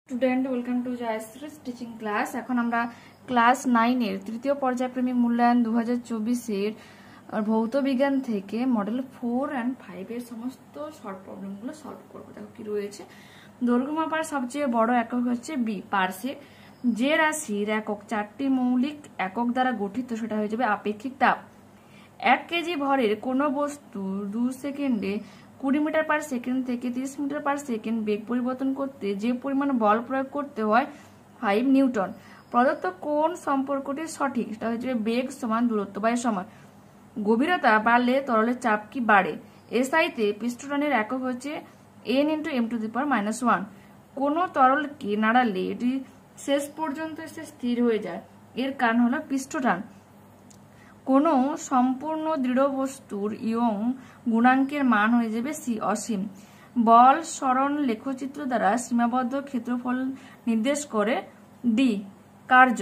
Student welcome to Jayashree teaching class. এখন আমরা class 9 এর তৃতীয় পর্যায়ক্রমিক মূল্যায়ন 2024 এর ভৌত বিজ্ঞান থেকে মডেল 4 and 5 এর সমস্ত শর্ট প্রবলেমগুলো সলভ করব। দেখো কি রয়েছে। দৈর্ঘ্য মাপার সবচেয়ে বড় একক হচ্ছে বি পারসেক। যে রাশির একক 4টি মৌলিক একক দ্বারা গঠিত সেটা হয়ে যাবে আপেক্ষিক তাপ। 1 কেজি ভরের কোনো বস্তু 2 সেকেন্ডে 20 মিটার পার সেকেন্ড থেকে 30 মিটার পার সেকেন্ড বেগ পরিবর্তন করতে যে পরিমাণ বল প্রয়োগ করতে হয় 5 নিউটন। প্রদত্ত কোন সম্পর্কটি সঠিক? সেটা হচ্ছে বেগ সমান দূরত্ব বাই সমান। গভীরতা বাড়লে তরলের চাপ কি বাড়ে? এসআইতে পৃষ্ঠটানের একক হচ্ছে n × m⁻⁻1। কোনো তরলকে নাড়ালে এটি শেষ পর্যন্ত এসে স্থির হয়ে যায়, এর কারণ হলো পৃষ্ঠটান। কোনো সম্পূর্ণ দৃঢ় বস্তুর ইয়ং গুণাঙ্কের মান হয়ে যাবে সি অসীম। বল সরণ লেখচিত্র দ্বারা সীমাবদ্ধ ক্ষেত্রফল নির্দেশ করে ডি কার্য।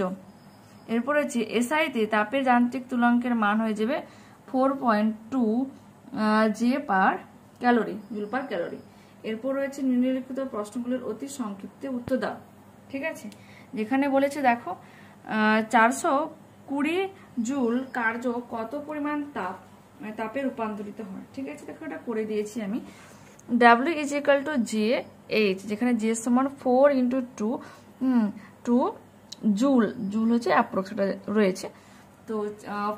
এরপর হচ্ছে এসআইতে তাপের যান্ত্রিক তুলনাঙ্কের মান হয়ে যাবে 4.2 জে পার ক্যালোরি, জুল পার ক্যালোরি। এরপর রয়েছে নিম্নলিখিত প্রশ্নগুলোর অতি সংক্ষিপ্তে উত্তর দাও। ঠিক আছে, যেখানে বলেছে দেখো 420 জুল কার্য কত পরিমাণ তাপে রূপান্তরিত হয়। ঠিক আছে, দেখো এটা করে দিয়েছি আমি। W = JH, যেখানে J সমান 4 × 2 জুল, জুল হচ্ছে অ্যাপ্রক্স রয়েছে। তো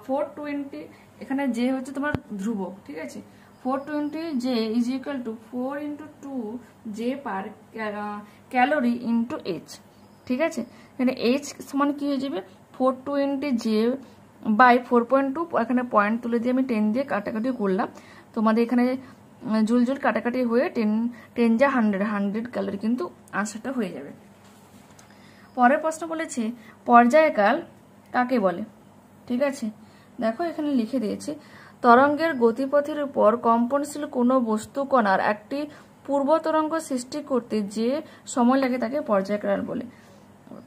420, এখানে J হচ্ছে তোমার ধ্রুবক। ঠিক আছে, 420 J = 4 × 2 J পার ক্যালোরি × H। ঠিক আছে, এখানে H সমান কি হয়ে যাবে 420 J বাই 4.2, এখানে পয়েন্ট তুলে দিয়ে আমি 10 দিয়ে কাটাকাটি করলাম। তোমাদের এখানে জুল জুল কাটাকাটি হয়ে 10 যা 100 ক্যালোরি কিন্তু আনসারটা হয়ে যাবে। পরের প্রশ্ন বলেছে পর্যায়কাল কাকে বলে? ঠিক আছে, দেখো এখানে লিখে দিয়েছি তরঙ্গের গতিপথের উপর কম্পনশীল কোনো বস্তু কণার একটি পূর্ব তরঙ্গ সৃষ্টি করতে যে সময় লাগে তাকে পর্যায়কাল বলে।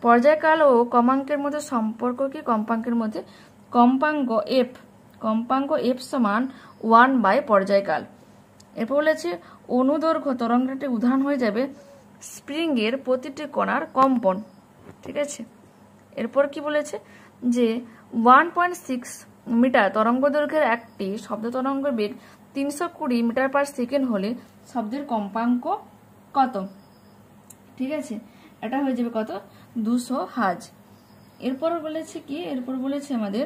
পর্যায়কাল ও কম্পাঙ্কের মধ্যে সম্পর্ক কি? কম্পাঙ্কের মধ্যে কম্পাঙ্ক f সমান 1 / পর্যায়কাল। এরপর বলেছে অনুদৈর্ঘ্য তরঙ্গের একটি উদাহরণ হয়ে যাবে স্প্রিং এর প্রতিটি কণার কম্পন। ঠিক আছে, এরপর কি বলেছে যে 1.6 মিটার তরঙ্গ দৈর্ঘ্যের একটি শব্দ তরঙ্গের বেগ 320 মিটার পার সেকেন্ড হলে শব্দের কম্পাঙ্ক কত? ঠিক আছে, এটা হয়ে যাবে কত? 200 হার্জ। এরপর বলেছে কি? এরপর বলেছে আমাদের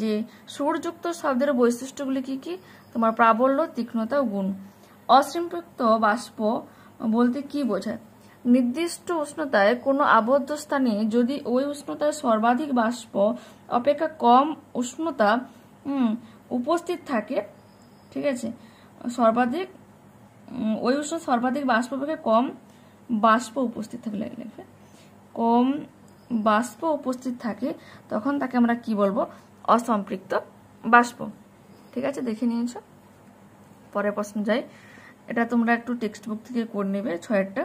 যে সুরযুক্ত শব্দের বৈশিষ্ট্যগুলি কি কি? তোমার প্রাবল্য, তীক্ষ্ণতা ও গুণ। অসম্পৃক্ত বাষ্প বলতে কি বোঝায়? নির্দিষ্ট উষ্ণতায় কোনো আবদ্ধ স্থানে যদি ওই উষ্ণতায় সর্বাধিক বাষ্প অপেক্ষা কম উষ্ণতা উপস্থিত থাকে, ঠিক আছে, ওই উষ্ণতা সর্বাধিক বাষ্প অপেক্ষা কম বাষ্প উপস্থিত থাকলে কম বাষ্প উপস্থিত থাকে তখন তাকে আমরা কি বলবো? অসম্পৃক্ত বাষ্প। ঠিক আছে, দেখে নিয়েছ। পরের প্রশ্ন যাই, এটা তোমরা একটু টেক্সট বুক থেকে করে নেবে। 6টা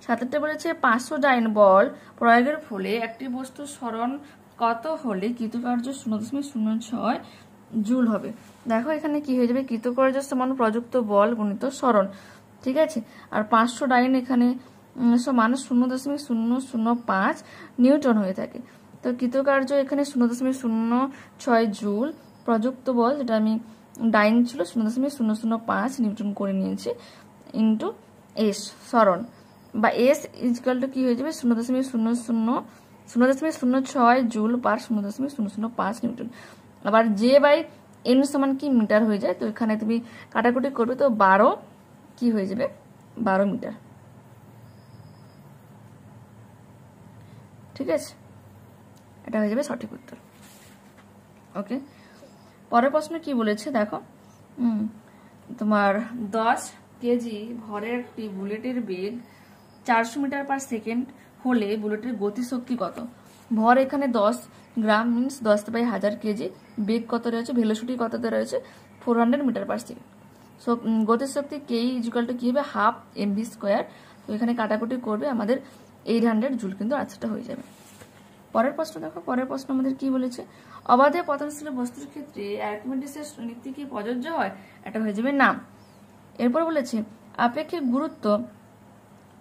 7টা বলেছে 500 ডাইন বল প্রয়োগের ফলে একটি বস্তুর সরণ কত হলে কৃতকার্য 0.06 জুল হবে। দেখো এখানে কি হয়ে যাবে? কৃতকার্য সমান প্রযুক্ত বল গুণিত সরণ। ঠিক আছে, আর 500 ডাইন এখানে সমান 0.005 নিউটন হয়ে থাকে। তো কৃতকার্য এখানে 0.06 জুল, প্রযুক্ত বল যেটা আমি ডাইন ছিল 0.005 নিউটন করে নিয়েছি ইন্টু এস সরণ, বা এস = কি হয়ে যাবে 0.06 জুল পার 0.005 নিউটন। আবার জে বাই এন সমান কি? মিটার হয়ে যায়। তো এখানে তুমি কাটাকুটি করবে, তো 12 কি হয়ে যাবে? 12 মিটার। ঠিক আছে, এটা হয়ে যাবে সঠিক উত্তর। ওকে, পরের প্রশ্ন কি বলেছে দেখো তোমার 10 কেজি ভরের একটি বুলেটের বেগ 400 মিটার পার সেকেন্ড হলে বুলেটের গতিশক্তি কত? ভর এখানে 10 গ্রাম মিনস 10/1000 কেজি, বেগ কত রয়েছে? ভেলোসিটি কততে রয়েছে? 400 মিটার পার সেকেন্ড। সো গতিশক্তি k = কি হবে? ½ mv²। তো এখানে কাটাকুটি করবে, আমাদের 800 জুল কিন্তু আনসারটা হয়ে যাবে। পরের প্রশ্ন দেখো, পরের প্রশ্ন আমাদের কি বলেছে? অবাধে পতনশীল বস্তুর ক্ষেত্রে আর্কিমিডিসের নীতি কি প্রযোজ্য হয়? এটা হয়ে যাবে না। এরপর বলেছে আপেক্ষিক গুরুত্ব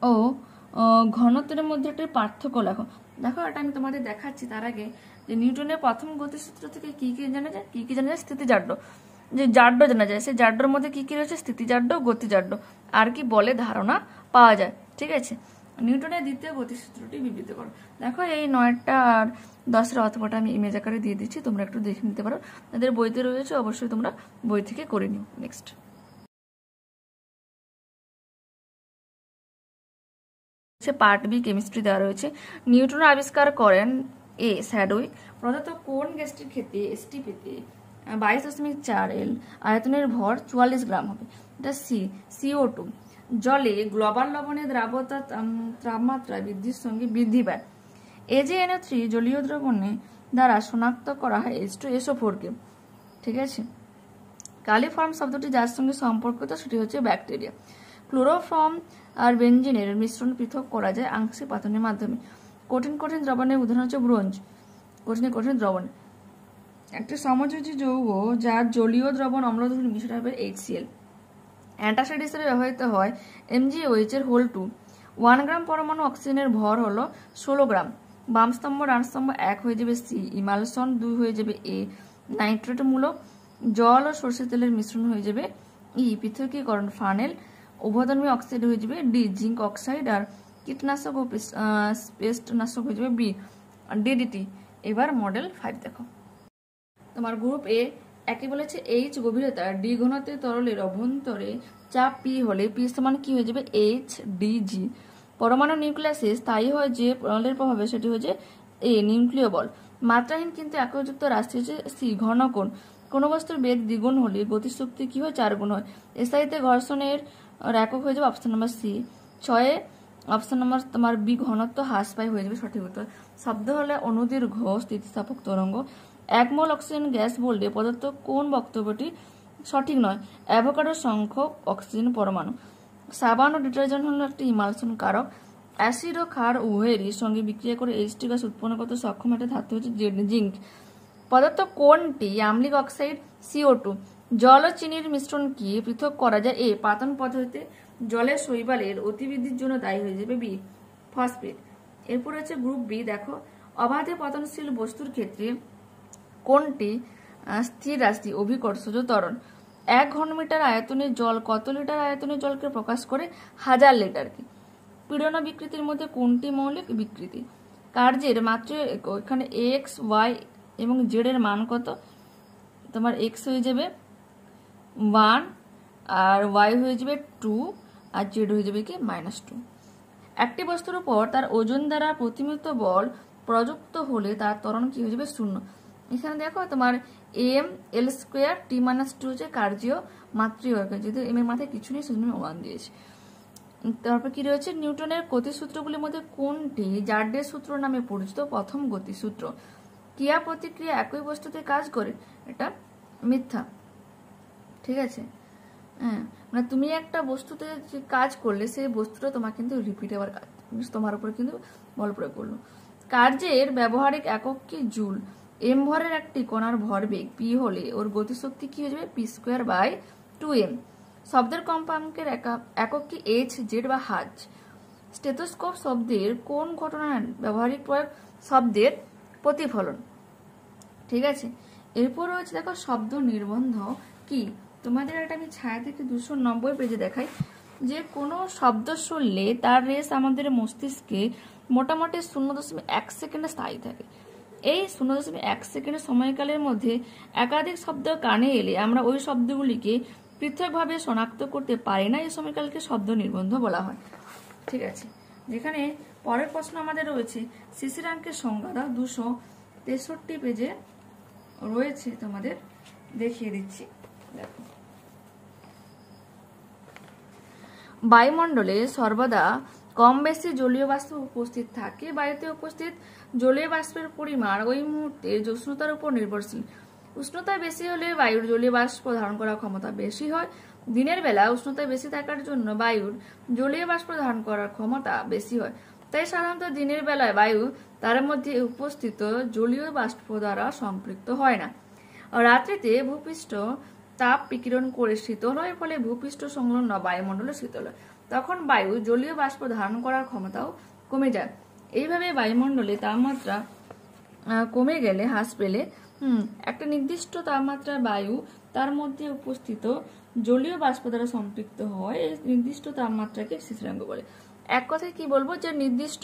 ও ঘনত্বের মধ্যে একটা পার্থক্য লেখো। দেখো এটা আমি তোমাদের দেখাচ্ছি তার আগে যে নিউটনের প্রথম গতিসূত্র থেকে কি কি জানা যায়, কি কি জানা যায়, স্থিতিজাড্য, যে জাড্য জানা যায়, সেই জাড্যর মধ্যে কি কি রয়েছে, স্থিতিজাড্য, গতিজাড্য, আর কি বলে ধারণা পাওয়া যায়। ঠিক আছে, নিউটনের দ্বিতীয় গতিসূত্রটি বিবৃত করো। দেখো এই 9টা আর 10-এর অথবাটা আমি ইমেজ আকারে দিয়ে দিচ্ছি, তোমরা একটু দেখে নিতে পারো, তাদের বইতে রয়েছে, অবশ্যই তোমরা বই থেকে করে নিও। নেক্সট পার্ট বি কেমিস্ট্রি দেওয়া রয়েছে। নিউটন আবিষ্কার করেন এ স্যাডউইক প্রদত্ত কোন গ্যাসটির ক্ষেত্রে এসটিপিতে 22.4 এল, আয়তনের ভর 44 গ্রাম হবে। এটা সি CO2 জলে গ্লোবাল লবণের দ্রাবতা তাপমাত্রা বৃদ্ধির সঙ্গে বৃদ্ধি পায়। AgNO3 জলীয় দ্রবণে দ্বারা শনাক্ত করা হয় H2SO4 কে। ঠিক আছে, কালিফর্ম শব্দটি যার সঙ্গে সম্পর্কিত সেটি হচ্ছে ব্যাকটেরিয়া। ক্লোরোফর্ম আর বেনজিনের মিশ্রণ পৃথক করা যায় আংশিক পাতনের মাধ্যমে। কঠিন কঠিন দ্রবণের উদাহরণ হচ্ছে ব্রোঞ্জ। কঠিন কঠিন দ্রবণ একটি সমযোজী যৌগ যার জলীয় দ্রবণ অম্লধর্মী মিশ্রণ হবে HCl। অ্যান্টাসিড হিসেবে ব্যবহৃত হয় MgOH এর হোল 2। 1 গ্রাম পরমাণু অক্সিজেনের ভর হলো 16 গ্রাম। বাম স্তম্ভ ডান স্তম্ভ 1 হয়ে যাবে C, ইমালশন 2 হয়ে যাবে A, নাইট্রেট মূলক জল ও সরষের তেলের মিশ্রণ হয়ে যাবে E, পৃথকীকরণ ফানেল উভধর্মী অক্সাইড হয়ে যাবে D, জিঙ্ক অক্সাইড, আর কীটনাশক ও পেস্টনাশক হয়ে যাবে B, DDT। এবার মডেল 5 দেখো। তোমার গ্রুপ এ একই বলেছে H গভীরতা, D ঘনত্বের তরলের অভ্যন্তরে চাপ P হলে P সমান কি হয়ে যাবে HDG। পরমাণু নিউক্লিয়াসে স্থায়ী হয় যে বলের প্রভাবে সেটি হচ্ছে A, নিউক্লিয় বল। মাত্রাহীন কিন্তু একযুক্ত রাশি হচ্ছে C, ঘনকোণ। কোনো বস্তুর বেগ দ্বিগুণ হলে গতিশক্তি কি হয় 4 গুণ হয়। স্থায়ীতে ঘর্ষণের একক হয়ে যাবে option number C. 6 option number তোমার বি, ঘনত্ব হ্রাস পায় হয়ে যাবে সঠিক উত্তর। শব্দ হলে অনুদীর্ঘ স্থিতিস্থাপক তরঙ্গ। 1 মোল অক্সিজেন গ্যাস বললে পদার্থ কোন বক্তব্যটি সঠিক নয়? অ্যাভোকাডো সংখ্যক অক্সিজেন পরমাণু। সাবান ও ডিটারজেন্ট হলো একটি ইমালশন কারক। অ্যাসিড ও ক্ষার উভয়েরই সঙ্গে বিক্রিয়া করে H2 গ্যাস উৎপন্ন করতে সক্ষম একটা ধাতু হচ্ছে জিঙ্ক। পদার্থ কোনটি আম্লিক অক্সাইড CO2। জল ও চিনির মিশ্রণ কি পৃথক করা যায়? A, পাতন পদ্ধতিতে জলের শৈবালের অতিবৃদ্ধির জন্য দায়ী হয়ে যাবে B, ফসফেট। এরপর আছে গ্রুপ বি দেখো। অবাধে পতনশীল বস্তুর ক্ষেত্রে কোনটি স্থির রাশি অভিকর্ষজ ত্বরণ? 1 ঘনমিটার আয়তনের জল কত লিটার আয়তনের জলকে প্রকাশ করে? 1000 লিটারকে। পীড়ন বিকৃতির মধ্যে কোনটি মৌলিক বিকৃতি? কার্যের মাত্র এখানে x, y এবং z এর মান কত? তোমার x হয়ে যাবে 1 আর y হয়ে যাবে 2 আর z হয়ে যাবে কি -2। একটি বস্তুর উপর তার ওজন দ্বারা প্রতিমিত বল প্রযুক্ত হলে তার ত্বরণ কি হয়ে যাবে 0। এখানে দেখো তোমার mL² t-2 হচ্ছে কার্যীয় মাত্রীয় একক, যেহেতু m এর মাথায় কিছু নেই সেজন্য 1 দিয়েছে। তারপর কি রয়েছে? নিউটনের গতিসূত্রগুলির মধ্যে কোনটি জার্ডের সূত্র নামে পরিচিত প্রথম গতিসূত্র? ক্রিয়া প্রতিক্রিয়া একই বস্তুতে কাজ করে, এটা মিথ্যা। ঠিক আছে, হ্যাঁ, মানে তুমি একটা বস্তুতে যে কাজ করলে সেই বস্তুটা তোমার কিন্তু রিপিট আবার কাজ তোমার উপরে কিন্তু বল প্রয়োগ করলো। কার্যের ব্যবহারিক একক কি? জুল। m ভরের একটি কণার ভরবেগ p হলে ওর গতিশক্তি কি হয়ে যাবে? p²/2m। শব্দের কম্পাঙ্কের একক কি? h, z বা হাজ। স্টেথোস্কোপ শব্দের কোন ঘটনার ব্যবহারিক প্রয়োগ? শব্দের প্রতিফলন। ঠিক আছে, এরপর রয়েছে দেখো শব্দ নির্বন্ধ কি? তোমাদের এটা আমি ছায়া থেকে 290 পেজে দেখাই যে কোনো শব্দ শুনলে তার রেস আমাদের মস্তিষ্কে মোটামুটি 0.1 সেকেন্ডে স্থায়ী থাকে। এই 0.1 সেকেন্ডের সময়কালের মধ্যে একাধিক শব্দ কানে এলে আমরা ওই শব্দগুলিকে পৃথকভাবে শনাক্ত করতে পারি না, এই সময়কালকে শব্দ নির্বন্ধ বলা হয়। ঠিক আছে, যেখানে পরের প্রশ্ন আমাদের রয়েছে শিশিরাঙ্কের সংজ্ঞা দাও। 263 পেজে রয়েছে, তোমাদের দেখিয়ে দিচ্ছি। দেখো, বায়ুমণ্ডলে সর্বদা কম বেশি জলীয় বাষ্প উপস্থিত থাকে। বায়ুতে উপস্থিত জলীয় বাষ্পের পরিমাণ ওই মুহূর্তে উষ্ণতার উপর নির্ভরশীল। উষ্ণতা বেশি হলে বায়ুর জলীয় বাষ্প ধারণ করার ক্ষমতা বেশি হয়। দিনের বেলা উষ্ণতা বেশি থাকার জন্য বায়ুর জলীয় বাষ্প ধারণ করার ক্ষমতা বেশি হয়। তাই সাধারণত দিনের বেলায় বায়ু তার মধ্যে উপস্থিত জলীয় বাষ্প দ্বারা সম্পৃক্ত হয় না। রাত্রিতে ভূপৃষ্ঠ তাপ বিকিরণ করে শীতল হয়, ফলে ভূপৃষ্ঠ সংলগ্ন বায়ুমণ্ডলে শীতল হয়। তখন বায়ু জলীয় বাষ্প ধারণ করার ক্ষমতাও কমে যায়। এইভাবে বায়ুমণ্ডলে তাপমাত্রা কমে গেলে, হ্রাস পেলে একটা নির্দিষ্ট তাপমাত্রার বায়ু তার মধ্যে উপস্থিত জলীয় বাষ্প দ্বারা সম্পৃক্ত হয়। এই নির্দিষ্ট তাপমাত্রাকে স্থিতিস্থাঙ্ক বলে। এক কথায় কি বলবো, যে নির্দিষ্ট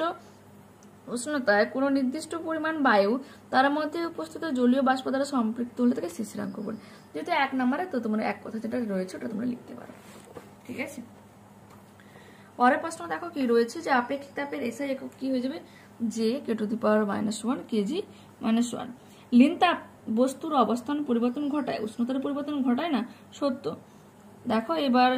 উষ্ণতায় কোনো নির্দিষ্ট পরিমাণ বায়ু তার মধ্যে উপস্থিত জলীয় বাষ্প দ্বারা সম্পৃক্ত হলে তাকে স্থিতিস্থাঙ্ক বলে। যেহেতু 1 নম্বরে, তো তোমরা এক কথা যেটা রয়েছে ওটা তোমরা লিখতে পারো। ঠিক আছে, পরের প্রশ্ন দেখো কি রয়েছে, যে আপেক্ষিক তাপের এসআই একক কি হয়ে যাবে, যে K⁻⁻1 কেজি -1। লীন তাপ বস্তুর অবস্থান পরিবর্তন ঘটায়, উষ্ণতার পরিবর্তন ঘটায় না, সত্য। দেখো এবার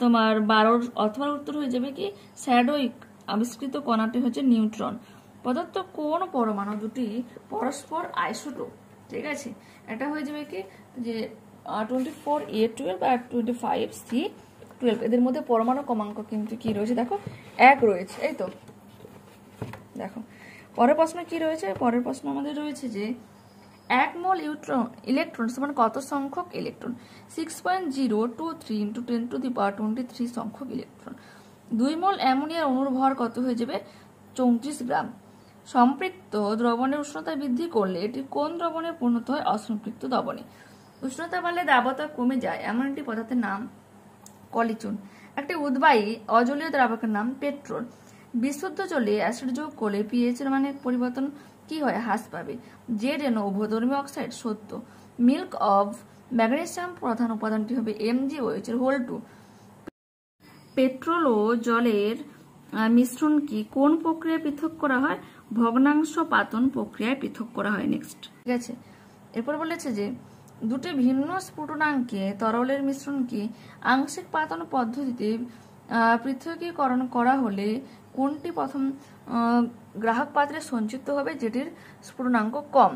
তোমার 12 অথবা উত্তর হয়ে যাবে কি, স্যাডউইক আবিষ্কৃত কণাটি হচ্ছে নিউট্রন। পদার্থ কোন পরমাণু দুটি পরস্পর আইসোটোপ, ঠিক আছে, এটা হয়ে যাবে কি, যে 24A12 আর 25C12, এদের মধ্যে পরমাণু ক্রমাঙ্ক কিন্তু কি রয়েছে, দেখো 1 রয়েছে, এই তো। দেখো পরের প্রশ্ন কি রয়েছে, পরের প্রশ্ন আমাদের রয়েছে যে 1 মোল ইলেকট্রন সমান কত সংখ্যক ইলেকট্রন, 6.023 × 10⁻23 সংখ্যক ইলেকট্রন। 2 মোল অ্যামোনিয়ার অণুর ভর কত হয়ে যাবে, 34 গ্রাম। সম্পৃক্ত দ্রবণের উষ্ণতা বৃদ্ধি করলে এটি কোন দ্রবণে পরিণত হয়, অসম্পৃক্ত দ্রবণে। উষ্ণতা বাড়লে দ্রাবকতা কমে যায় এমন একটি পদার্থের নাম কলিচুন। একটি উদ্বায়ী অজলীয় দ্রাবকের নাম পেট্রোল। বিশুদ্ধ জলে অ্যাসিড যোগ করলে পিএইচ এর মানে পরিবর্তন কি হয়, হ্রাস পাবে। ZnO উভধর্মী অক্সাইড, সত্য। মিল্ক অফ ম্যাগনেসিয়াম প্রধান উপাদানটি হবে MgOH এর হোল 2। পেট্রোল ও জলের মিশ্রণ কি কোন প্রক্রিয়ায় পৃথক করা হয়, ভগ্নাংশ পাতন প্রক্রিয়ায় পৃথক করা হয়। নেক্সট, ঠিক আছে, এরপর বলেছে যে দুটি ভিন্ন স্ফুটনাঙ্কে তরলের মিশ্রণকে আংশিক পাতন পদ্ধতিতে পৃথকীকরণ করা হলে কোনটি প্রথম গ্রাহক পাত্রে সঞ্চিত হবে, যেটির স্ফুটনাঙ্ক কম।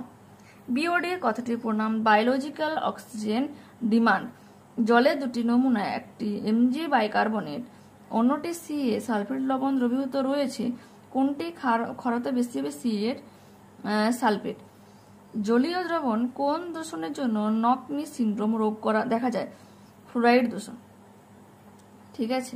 বিওডি কথাটির প্রণাম বায়োলজিক্যাল অক্সিজেন ডিমান্ড। জলের দুটি নমুনা, একটি Mg বাইকার্বনেট, অন্যটি Ca সালফেট লবণ দ্রবীভূত রয়েছে, কোনটি ক্ষারতা বেশি হবে, Ca এর সালফেট। জলীয় দ্রবণ কোন দূষণের জন্য নকমি সিনড্রোম রোগ দেখা যায়, ফ্লোরাইড দূষণ। ঠিক আছে,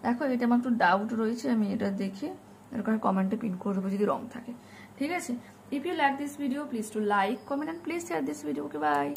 দেখো এটা আমার একটু ডাউট রয়েছে, আমি এটা দেখে এরকম কমেন্টে পিন করে দেবো যদি রং থাকে। ঠিক আছে, if you like this video please to like, comment and please share this video. Okay, by.